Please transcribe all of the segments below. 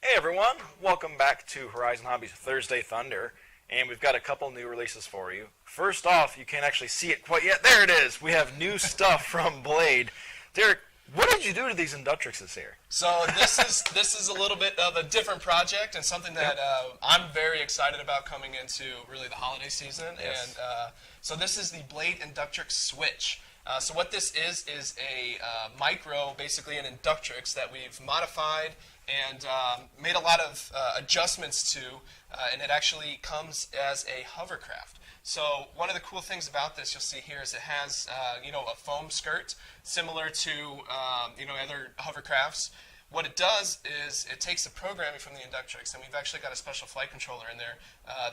Hey everyone, welcome back to Horizon Hobbies Thursday Thunder, and we've got a couple new releases for you. First off, you can't actually see it quite yet. There it is! We have new stuff from Blade. Derek, what did you do to these Inductrixes here? So this is a little bit of a different project and something that I'm very excited about coming into really the holiday season. Yes. And so this is the Blade Inductrix Switch. So what this is a micro, basically an Inductrix that we've modified and made a lot of adjustments to, and it actually comes as a hovercraft. So one of the cool things about this you'll see here is it has a foam skirt similar to other hovercrafts. What it does is it takes the programming from the Inductrix, and we've actually got a special flight controller in there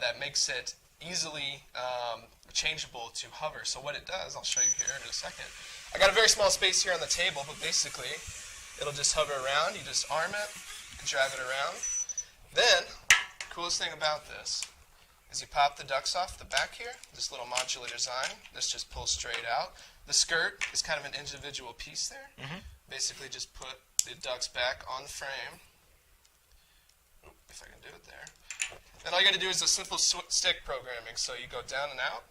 that makes it easily changeable to hover. So what it does, I'll show you here in a second. I got a very small space here on the table, but basically it'll just hover around. You just arm it, you can drive it around. Then, the coolest thing about this is you pop the ducts off the back here, this little modular design. This just pulls straight out. The skirt is kind of an individual piece there. Basically just put the ducts back on the frame. If I can do it there. And all you got to do is a simple stick programming. So you go down and out.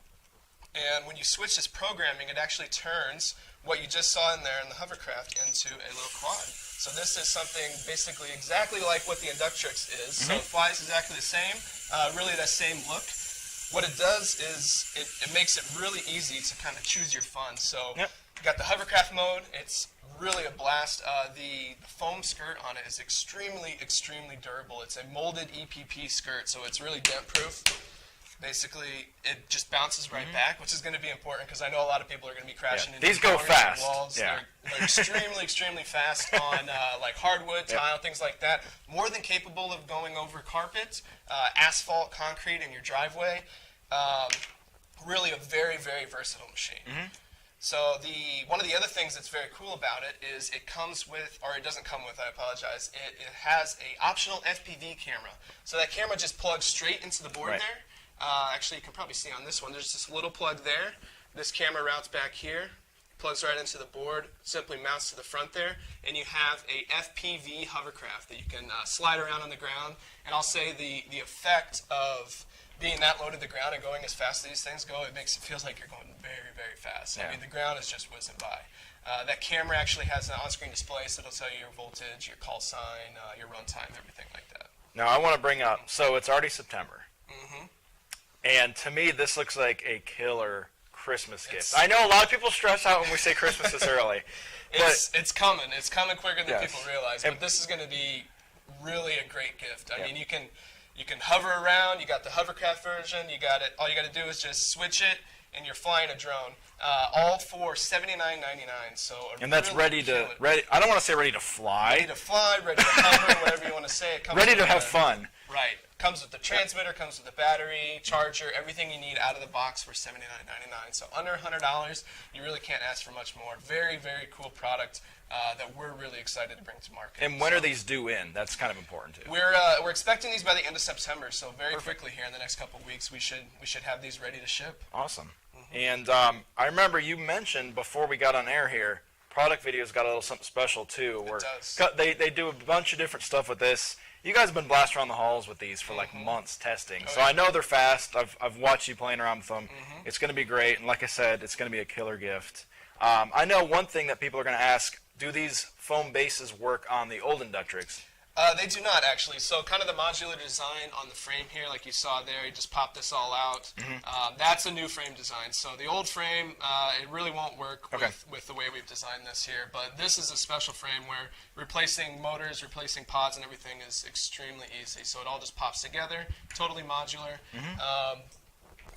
And when you switch this programming, it actually turns what you just saw in there in the hovercraft into a little quad. So this is something basically exactly like what the Inductrix is. So it flies exactly the same, really that same look. What it does is it makes it really easy to kind of choose your fun. So you got the hovercraft mode. It's really a blast. The foam skirt on it is extremely, extremely durable. It's a molded EPP skirt, so it's really dent-proof. Basically, it just bounces right back, which is going to be important because I know a lot of people are going to be crashing into These go corners fast. and walls. Yeah. They're extremely, extremely fast on like hardwood, tile, things like that. More than capable of going over carpet, asphalt, concrete in your driveway. Really a very, very versatile machine. So one of the other things that's very cool about it is it comes with, or it doesn't come with, I apologize, it has a optional FPV camera. So that camera just plugs straight into the board there. Actually, you can probably see on this one, there's this little plug there. This camera routes back here, plugs right into the board, simply mounts to the front there, and you have a FPV hovercraft that you can slide around on the ground. And I'll say the effect of being that low to the ground and going as fast as these things go, it feels like you're going very, very fast. I mean, the ground is just whizzing by. That camera actually has an on-screen display, so it'll tell you your voltage, your call sign, your runtime, everything like that. Now I want to bring up, so it's already September. And to me, this looks like a killer Christmas gift. I know a lot of people stress out when we say Christmas is early. It's coming. It's coming quicker than people realize. But this is going to be really a great gift. I mean, you can hover around. You got the hovercraft version. You got it. All you got to do is just switch it, and you're flying a drone. All for $79.99. So and that's really ready. I don't want to say ready to fly. Ready to fly, ready to hover, whatever you want to say. It comes ready to have fun. Right. Comes with the transmitter, comes with the battery, charger, everything you need out of the box for $79.99. So under $100, you really can't ask for much more. Very, very cool product that we're really excited to bring to market. And when are these due in? That's kind of important too. We're expecting these by the end of September, so very quickly here in the next couple of weeks, we should have these ready to ship. Awesome. And I remember you mentioned before we got on air here, product videos got a little something special too. Where it does. They do a bunch of different stuff with this. You guys have been blasting around the halls with these for like months testing. So I know they're fast. I've watched you playing around with them. It's going to be great. And like I said, it's going to be a killer gift. I know one thing that people are going to ask, do these foam bases work on the old Inductrix? They do not, actually. So kind of the modular design on the frame here, like you saw there, you just pop this all out. That's a new frame design. So the old frame, it really won't work with the way we've designed this here. But this is a special frame where replacing motors, replacing pods and everything is extremely easy. So it all just pops together, totally modular.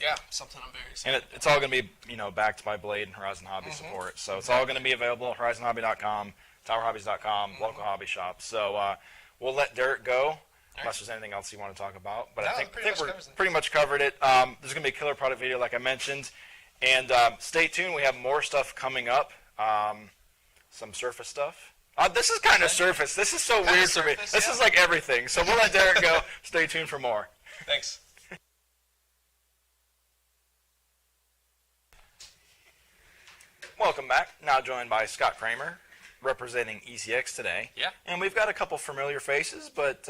Yeah, something I'm very excited And it's all going to be backed by Blade and Horizon Hobby support. So it's all going to be available at HorizonHobby.com, TowerHobbies.com, local hobby shops. So we'll let Derek go, unless there's anything else you want to talk about. But I think we're pretty much covered it. There's going to be a killer product video, like I mentioned. And stay tuned. We have more stuff coming up, some Surface stuff. This is kind of Surface. This is so weird for me. This is like everything. So we'll let Derek go. Stay tuned for more. Thanks. Welcome back. Now joined by Scott Kramer, representing ECX today. Yeah. And we've got a couple familiar faces, but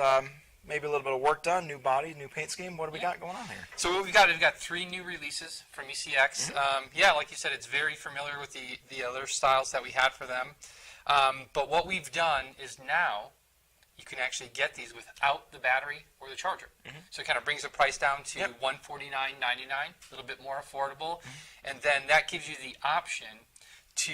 maybe a little bit of work done, new body, new paint scheme. What do we got going on here? So what we've got 3 new releases from ECX. Yeah, like you said, it's very familiar with the other styles that we had for them. But what we've done is now you can actually get these without the battery or the charger. So it kind of brings the price down to $149.99, a little bit more affordable. And then that gives you the option to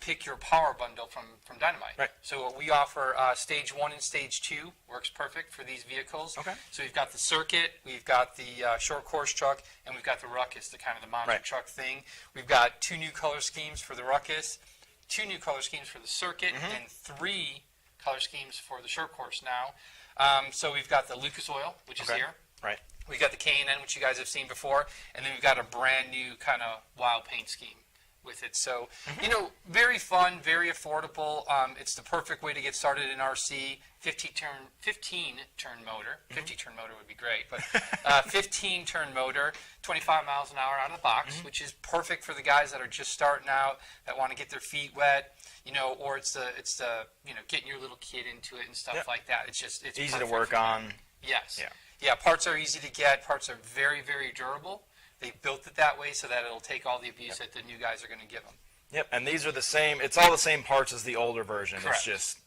pick your power bundle from Dynamite. Right. So we offer Stage 1 and Stage 2, works perfect for these vehicles. Okay. So we've got the Circuit, we've got the short course truck, and we've got the Ruckus, the kind of the monster truck thing. We've got 2 new color schemes for the Ruckus, 2 new color schemes for the Circuit, and 3 color schemes for the short course now. So we've got the Lucas Oil, which is here. Right. We've got the K&N, which you guys have seen before, and then we've got a brand new kind of wild paint scheme with it. So, you know, very fun, very affordable. It's the perfect way to get started in RC. 15-turn motor. 50-turn motor would be great, but 15-turn motor, 25 miles an hour out of the box, which is perfect for the guys that are just starting out, that want to get their feet wet, you know, or it's the you know, getting your little kid into it and stuff like that. It's easy to work on. Yes. Yeah. Yeah, parts are easy to get. Parts are very, very durable. They built it that way so that it'll take all the abuse that the new guys are going to give them. Yep, and these are the same. It's all the same parts as the older version. Correct. It's just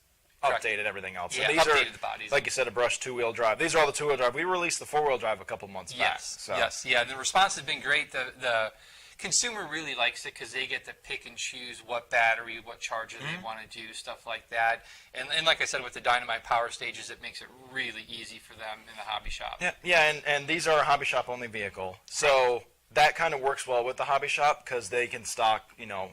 Correct. updated everything else. Yeah, and these updated are, the bodies. like you said, a brushed 2-wheel drive. These are all the 2-wheel drive. We released the 4-wheel drive a couple months back. Yes, So. yes, yeah. The response has been great. The consumer really likes it because they get to pick and choose what battery, what charger they want to do, stuff like that. And like I said, with the Dynamite Power Stages, it makes it really easy for them in the hobby shop. Yeah, and these are a hobby shop only vehicle. So that kind of works well with the hobby shop because they can stock, you know,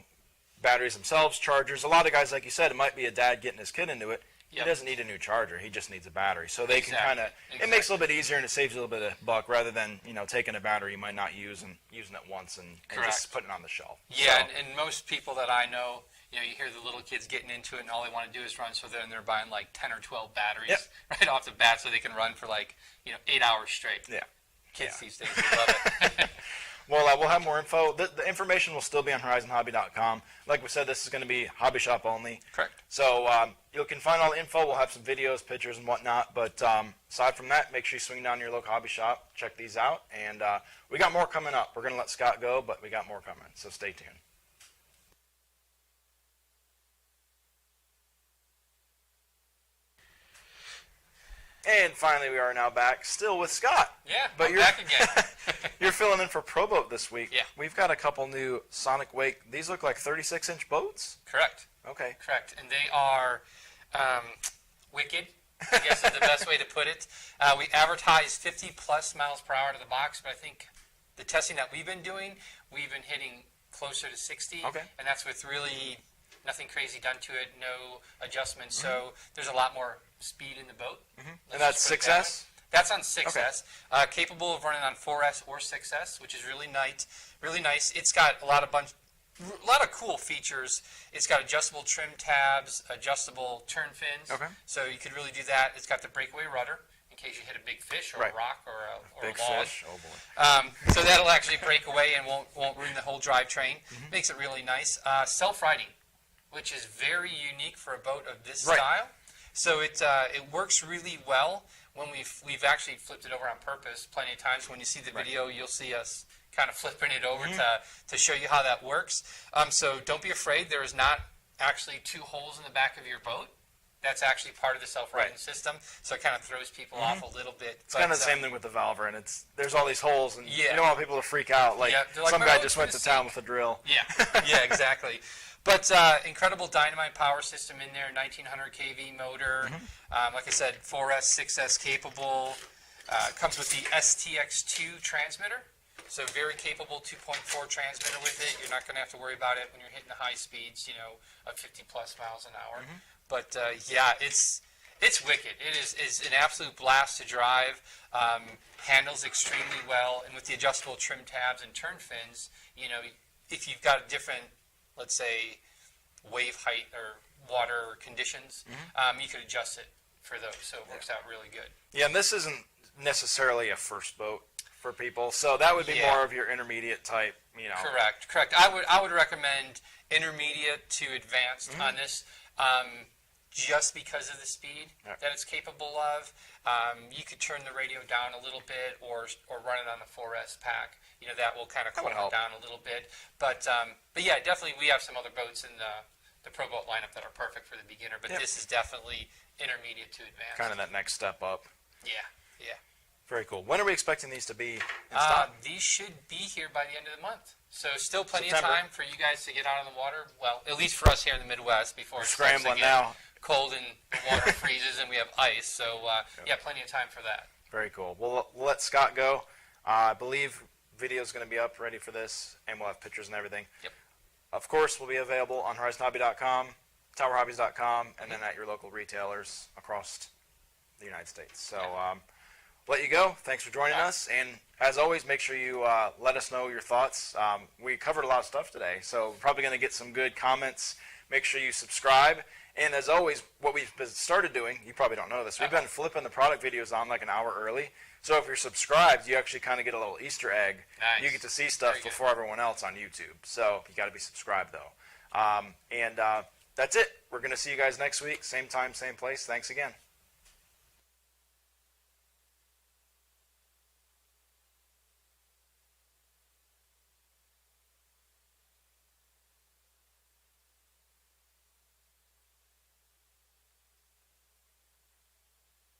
batteries themselves, chargers. A lot of guys, like you said, it might be a dad getting his kid into it. Yep. He doesn't need a new charger. He just needs a battery. So they can kind of, Exactly. it makes it a little bit easier and it saves you a little bit of buck rather than, you know, taking a battery you might not use and using it once and just putting it on the shelf. Yeah, So, and most people that I know, you know, you hear the little kids getting into it and all they want to do is run, so then they're buying like 10 or 12 batteries right off the bat so they can run for like, you know, 8 hours straight. yeah. Kids these days, they love it. Well, we'll have more info. The information will still be on horizonhobby.com. Like we said, this is going to be hobby shop only. Correct. So you can find all the info. We'll have some videos, pictures, and whatnot. But aside from that, make sure you swing down to your local hobby shop, check these out. And we got more coming up. We're going to let Scott go, but we got more coming. So stay tuned. And finally, we are now back, still with Scott. Yeah, But I'm you're back again. You're filling in for Pro Boat this week. Yeah. We've got a couple new Sonic Wake. These look like 36-inch boats? Correct. Okay. Correct. And they are wicked, I guess is the best way to put it. We advertise 50-plus miles per hour to the box, but I think the testing that we've been doing, we've been hitting closer to 60. Okay. And that's with really nothing crazy done to it, no adjustments. So there's a lot more speed in the boat. And that's 6S? That's on 6S. Capable of running on 4S or 6S, which is really nice. Really nice. It's got a lot of cool features. It's got adjustable trim tabs, adjustable turn fins. Okay. So you could really do that. It's got the breakaway rudder in case you hit a big fish or Right. a rock or Big a log. fish. Oh, boy. So that'll actually break away and won't ruin the whole drivetrain. Makes it really nice. Self-riding, which is very unique for a boat of this Right. style. So it works really well. When we've actually flipped it over on purpose plenty of times. When you see the video, you'll see us kind of flipping it over to show you how that works. So don't be afraid. There is not actually 2 holes in the back of your boat. That's actually part of the self-riding system. So it kind of throws people off a little bit. It's kind of the same thing with the Valver, and there's all these holes, and you Yeah. don't want people to freak out. Like, they're like, some "My guy boat's just went to gonna town sink." with a drill. Yeah, exactly. But incredible Dynamite power system in there, 1900 kV motor. Like I said, 4S, 6S capable. Comes with the STX2 transmitter. So very capable 2.4 transmitter with it. You're not going to have to worry about it when you're hitting the high speeds, you know, of 50-plus miles an hour. But yeah, it's wicked. It is an absolute blast to drive. Handles extremely well. And with the adjustable trim tabs and turn fins, you know, if you've got a different, let's say, wave height or water conditions, you could adjust it for those. So it works out really good. Yeah, and this isn't necessarily a first boat for people, so that would be more of your intermediate type, you know. Correct. I would recommend intermediate to advanced on this. just because of the speed Yep. that it's capable of. You could turn the radio down a little bit or run it on the 4S pack. You know, that will kind of That would calm it help. down a little bit. But yeah, definitely we have some other boats in the Pro Boat lineup that are perfect for the beginner, but Yep. this is definitely intermediate to advanced. Kind of that next step up. Yeah, yeah. Very cool. When are we expecting these to be in stock? These should be here by the end of the month. So still plenty September. of time for you guys to get out on the water. Well, at least for us here in the Midwest before it starts to Scrambling get now. cold and the water freezes and we have ice. So yeah, plenty of time for that. Very cool. We'll let Scott go. I believe video is going to be up ready for this, and we'll have pictures and everything. Yep. Of course, we'll be available on HorizonHobby.com, TowerHobbies.com, and then at your local retailers across the United States. So let you go. Thanks for joining us. And as always, make sure you let us know your thoughts. We covered a lot of stuff today, so we're probably going to get some good comments. Make sure you subscribe. And as always, what we've started doing, you probably don't know this, we've been flipping the product videos on like an hour early. So if you're subscribed, you actually kind of get a little Easter egg. Nice. You get to see stuff Very good. before everyone else on YouTube. So you got to be subscribed, though. And that's it. We're going to see you guys next week. Same time, same place. Thanks again.